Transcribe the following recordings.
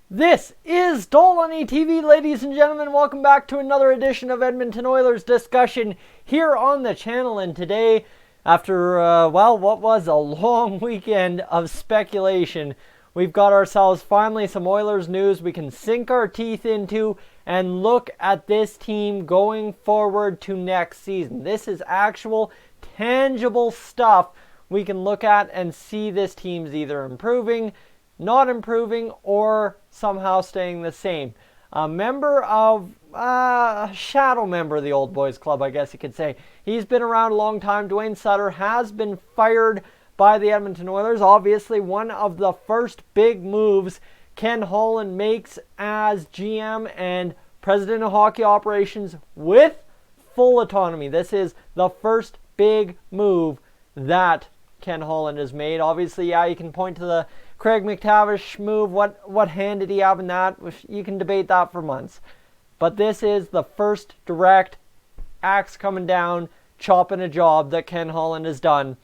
This is Dolani TV, ladies and gentlemen. Welcome back to another edition of Edmonton Oilers discussion here on the channel. And today, after, what was a long weekend of speculation, we've got ourselves finally some Oilers news we can sink our teeth into and look at this team going forward to next season. This is actual, tangible stuff we can look at and see this team's either improving, not improving, or somehow staying the same. A shadow member of the Old Boys Club, I guess you could say. He's been around a long time. Dwayne Sutter has been fired by the Edmonton Oilers. Obviously, one of the first big moves Ken Holland makes as GM and president of hockey operations with full autonomy. This is the first big move that Ken Holland has made. Obviously, you can point to the Craig McTavish move. What hand did he have in that? You can debate that for months. But this is the first direct axe coming down, chopping a job that Ken Holland has done.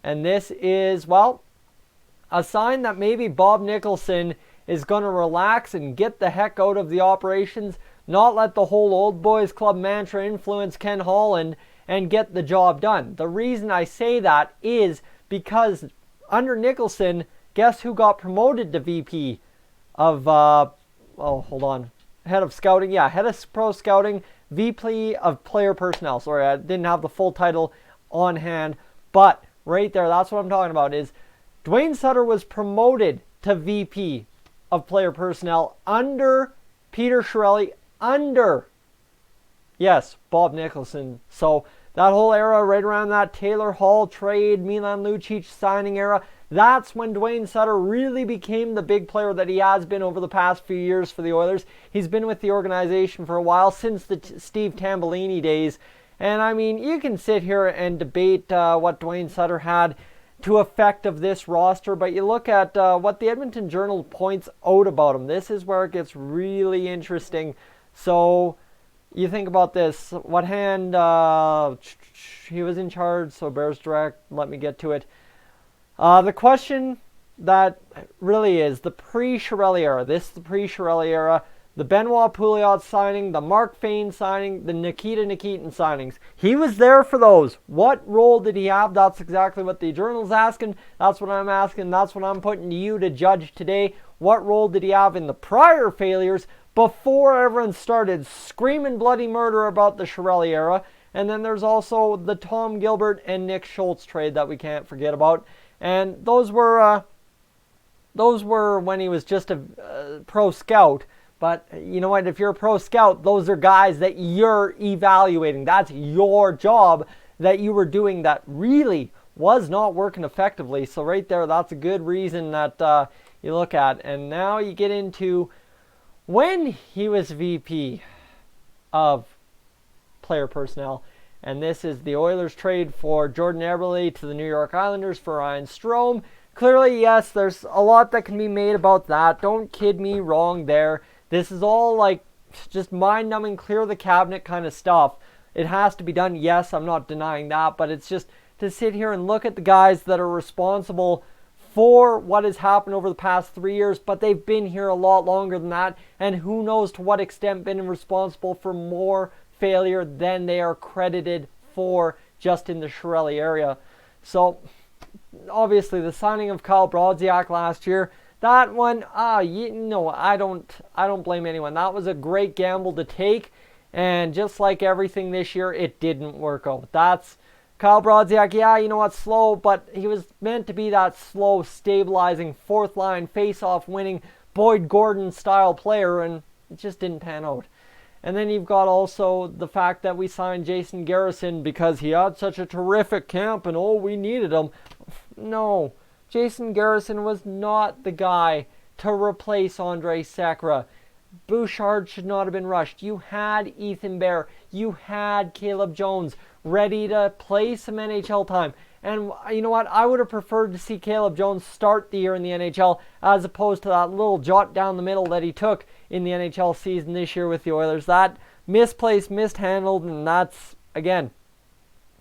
And this is, a sign that maybe Bob Nicholson is going to relax and get the heck out of the operations, not let the whole Old Boys Club mantra influence Ken Holland and get the job done. The reason I say that is because under Nicholson, guess who got promoted to VP of, head of scouting? Yeah, head of pro scouting, VP of player personnel. Sorry, I didn't have the full title on hand. But right there, that's what I'm talking about, is Dwayne Sutter was promoted to VP of player personnel under Peter Chiarelli, under, yes, Bob Nicholson. So that whole era right around that Taylor Hall trade, Milan Lucic signing era, that's when Dwayne Sutter really became the big player that he has been over the past few years for the Oilers. He's been with the organization for a while, since the Steve Tambellini days. And I mean, you can sit here and debate what Dwayne Sutter had to effect of this roster, but you look at what the Edmonton Journal points out about him. This is where it gets really interesting. So you think about this. What hand he was in charge, so Bears Direct, let me get to it. The question that really is the pre-Chiarelli era. This is the pre-Chiarelli era. The Benoit Pouliot signing, the Mark Fane signing, the Nikita Nikitin signings. He was there for those. What role did he have? That's exactly what the Journal's asking. That's what I'm asking. That's what I'm putting to you to judge today. What role did he have in the prior failures before everyone started screaming bloody murder about the Chiarelli era? And then there's also the Tom Gilbert and Nick Schultz trade that we can't forget about. And those were when he was just a pro scout. But you know what? If you're a pro scout, those are guys that you're evaluating. That's your job that you were doing that really was not working effectively. So right there, that's a good reason that you look at. And now you get into when he was VP of player personnel. And this is the Oilers trade for Jordan Eberle to the New York Islanders for Ryan Strome. Clearly, yes, there's a lot that can be made about that. Don't kid me wrong there. This is all like just mind-numbing, clear the cabinet kind of stuff. It has to be done. Yes, I'm not denying that. But it's just to sit here and look at the guys that are responsible for what has happened over the past 3 years. But they've been here a lot longer than that. And who knows to what extent been responsible for more failure than they are credited for just in the Chiarelli area. So obviously the signing of Kyle Brodziak last year, that one, I don't blame anyone. That was a great gamble to take, and just like everything this year, it didn't work out. That's Kyle Brodziak, slow, but he was meant to be that slow, stabilizing, fourth line, face-off winning, Boyd Gordon style player, and it just didn't pan out. And then you've got also the fact that we signed Jason Garrison because he had such a terrific camp and we needed him. No, Jason Garrison was not the guy to replace Andre Sekera. Bouchard should not have been rushed. You had Ethan Bear. You had Caleb Jones ready to play some NHL time. And you know what? I would have preferred to see Caleb Jones start the year in the NHL as opposed to that little jot down the middle that he took in the NHL season this year with the Oilers. That misplaced, mishandled, and that's, again,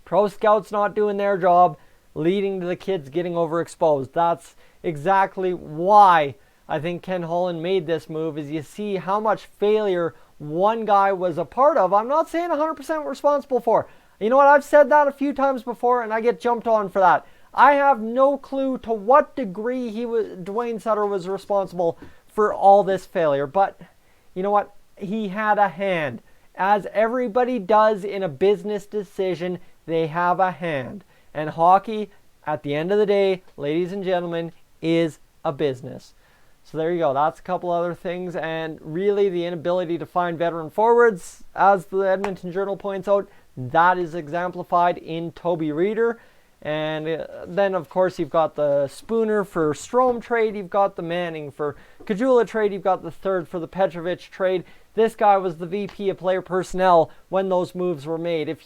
pro scouts not doing their job, leading to the kids getting overexposed. That's exactly why I think Ken Holland made this move is you see how much failure one guy was a part of. I'm not saying 100% responsible for. You know what? I've said that a few times before, and I get jumped on for that. I have no clue to what degree Dwayne Sutter was responsible for all this failure. But you know what? He had a hand. As everybody does in a business decision, they have a hand. And hockey, at the end of the day, ladies and gentlemen, is a business. So there you go. That's a couple other things. And really the inability to find veteran forwards, as the Edmonton Journal points out, that is exemplified in Toby Reeder. And then, of course, you've got the Spooner for Strome trade. You've got the Manning for Kajula trade. You've got the third for the Petrovic trade. This guy was the VP of player personnel when those moves were made. If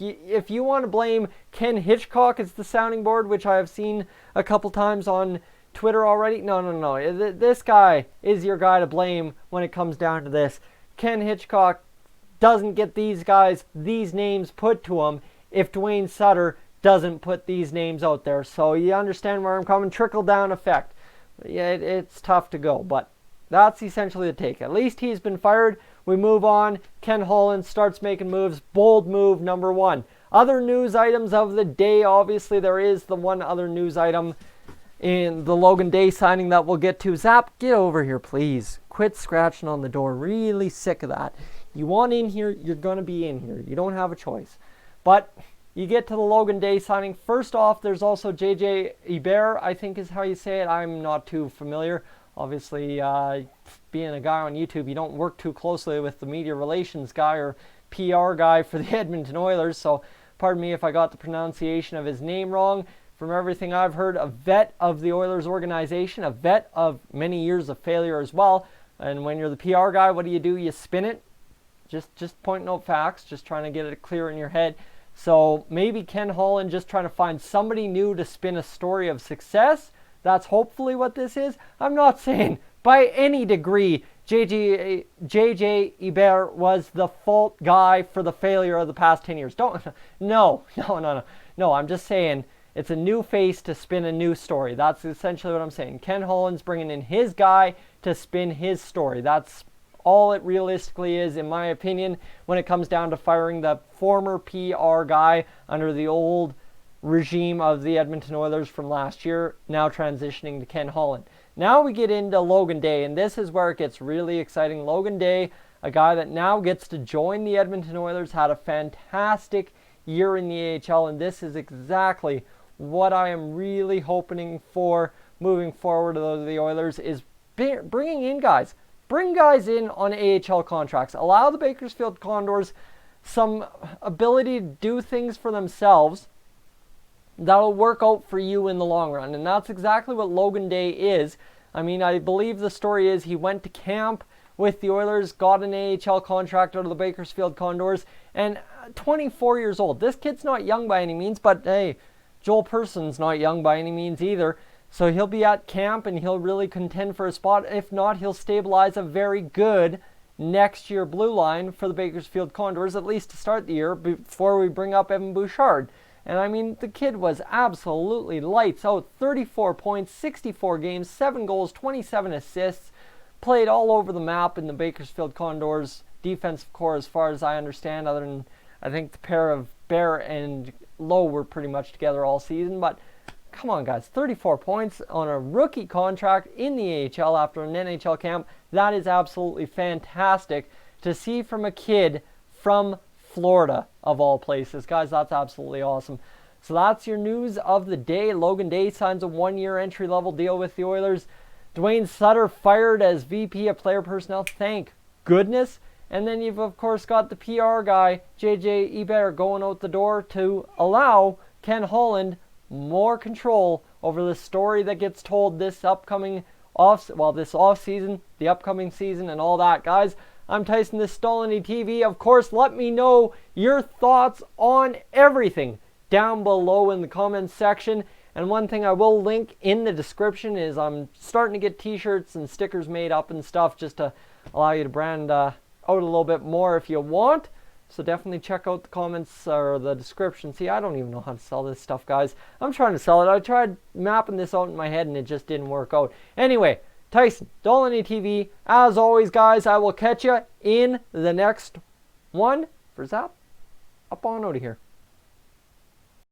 you want to blame Ken Hitchcock as the sounding board, which I have seen a couple times on Twitter already, no. This guy is your guy to blame when it comes down to this. Ken Hitchcock doesn't get these guys, these names put to him if Dwayne Sutter doesn't put these names out there. So you understand where I'm coming. Trickle down effect. Yeah, it's tough to go, but that's essentially the take. At least he's been fired. We move on. Ken Holland starts making moves. Bold move number one. Other news items of the day. Obviously, there is the one other news item in the Logan Day signing that we'll get to. Zap, get over here, please. Quit scratching on the door. Really sick of that. You want in here, you're going to be in here. You don't have a choice. But you get to the Logan Day signing. First off, there's also JJ Hebert, I think is how you say it. I'm not too familiar. Obviously, being a guy on YouTube, you don't work too closely with the media relations guy or PR guy for the Edmonton Oilers. So pardon me if I got the pronunciation of his name wrong. From everything I've heard, a vet of the Oilers organization, a vet of many years of failure as well. And when you're the PR guy, what do? You spin it. Just pointing out facts, just trying to get it clear in your head. So maybe Ken Holland just trying to find somebody new to spin a story of success. That's hopefully what this is. I'm not saying by any degree JJ Hebert was the fault guy for the failure of the past 10 years. No. I'm just saying it's a new face to spin a new story. That's essentially what I'm saying. Ken Holland's bringing in his guy to spin his story. That's all it realistically is, in my opinion, when it comes down to firing the former PR guy under the old regime of the Edmonton Oilers from last year, now transitioning to Ken Holland. Now we get into Logan Day, and this is where it gets really exciting. Logan Day, a guy that now gets to join the Edmonton Oilers, had a fantastic year in the AHL, and this is exactly what I am really hoping for moving forward to the Oilers, is bringing in guys. Bring guys in on AHL contracts. Allow the Bakersfield Condors some ability to do things for themselves that'll work out for you in the long run. And that's exactly what Logan Day is. I mean, I believe the story is he went to camp with the Oilers, got an AHL contract out of the Bakersfield Condors, and 24 years old. This kid's not young by any means, but hey, Joel Person's not young by any means either. So he'll be at camp and he'll really contend for a spot. If not, he'll stabilize a very good next year blue line for the Bakersfield Condors, at least to start the year, before we bring up Evan Bouchard. And I mean, the kid was absolutely lights out. 34 points, 64 games, 7 goals, 27 assists. Played all over the map in the Bakersfield Condors defensive core, as far as I understand, other than I think the pair of Bear and Lowe were pretty much together all season. But come on, guys, 34 points on a rookie contract in the AHL after an NHL camp. That is absolutely fantastic to see from a kid from Florida, of all places. Guys, that's absolutely awesome. So that's your news of the day. Logan Day signs a 1-year entry-level deal with the Oilers. Dwayne Sutter fired as VP of Player Personnel. Thank goodness. And then you've, of course, got the PR guy, JJ Hebert, going out the door to allow Ken Holland more control over the story that gets told this upcoming this off season, the upcoming season, and all that. Guys, I'm Tyson, this Stolany TV. Of course, let me know your thoughts on everything down below in the comments section. And one thing I will link in the description is I'm starting to get t-shirts and stickers made up and stuff, just to allow you to brand out a little bit more if you want. So definitely check out the comments or the description. See, I don't even know how to sell this stuff, guys. I'm trying to sell it. I tried mapping this out in my head and it just didn't work out. Anyway, Tyson, Dolany TV. As always, guys, I will catch you in the next one. For Zap, up on out of here.